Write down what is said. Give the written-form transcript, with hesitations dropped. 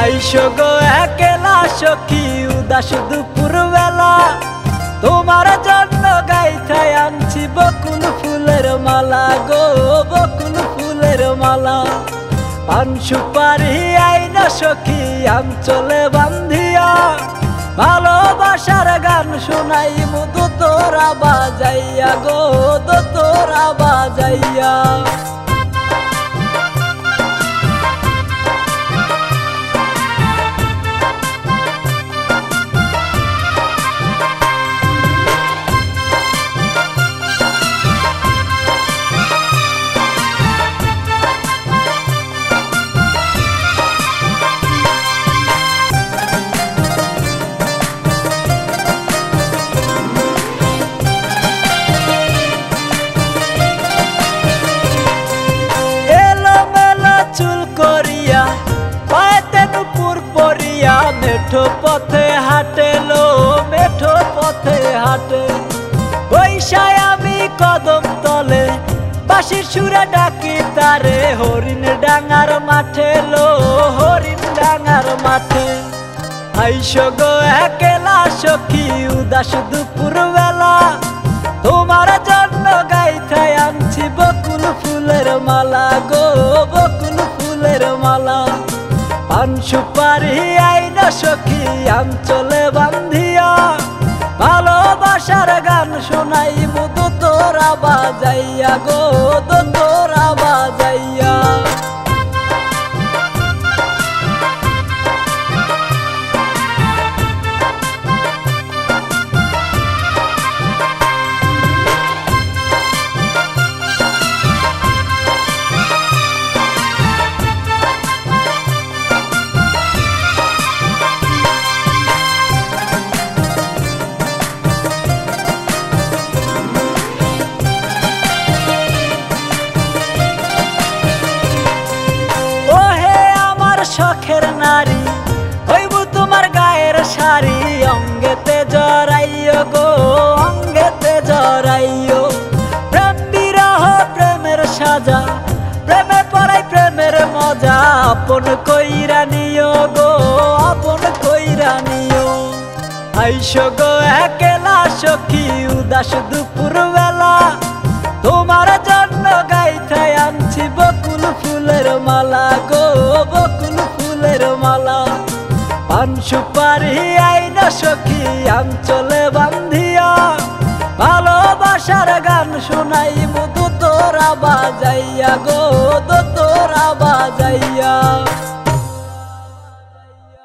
আইসো গো একলা সখী উদাস দুপুর বেলা, তোমার জন্য গাইথায় আনছি বকুল ফুলের মালা গো, বকুল ফুলের মালা। পান সুপারি আইনা সখী আঞ্চলে বান্ধিয়া, ভালোবাসার গান শোনাই মুদু তোরা বাজাইয়া গো, তোরা বাজাইয়া। মেঠো পথে হাটে লো, মেঠো পথে হাটে বৈশায় আমি কদম তলে, বাঁশির সুরে ডাকি তারে হরিণ ডাঙার মাঠে লো, হরিণ ডাঙার মাঠে। আইসো গো একলা সখী উদাস দুপুর বেলা, তোমার জন্য গাইথায় আনছি বকুল ফুলের মালা গো, বকুল ফুলের মালা। পান সুপারি আইনা সখী আঞ্চলে বান্ধিয়া, ভালোবাসার গান শোনাই মুদু তোরা বাজাইয়া গো, তোরা বাজাইয়া। শখের নারী হইব তোমার গায়ের শাড়ি, অঙ্গেতে জড়াইও গো, অঙ্গেতে জড়াইও। প্রেম বিরহ প্রেমের সাজা, প্রেমে পড়াই প্রেমের মজা, আপন কইরা নিও গো, আপন কইরা নিও। আইসো গো একলা সখী উদাস দুপুর বেলা, তোমার জন্য গাইথায় আনছি বকুল ফুলের মালা গো, বকুল ফুলের মালা। পান সুপারি আইনা সখী আঞ্চলে বান্ধিয়া, ভালোবাসার গান শোনাই মুদু তোরা বাজাইয়া গো,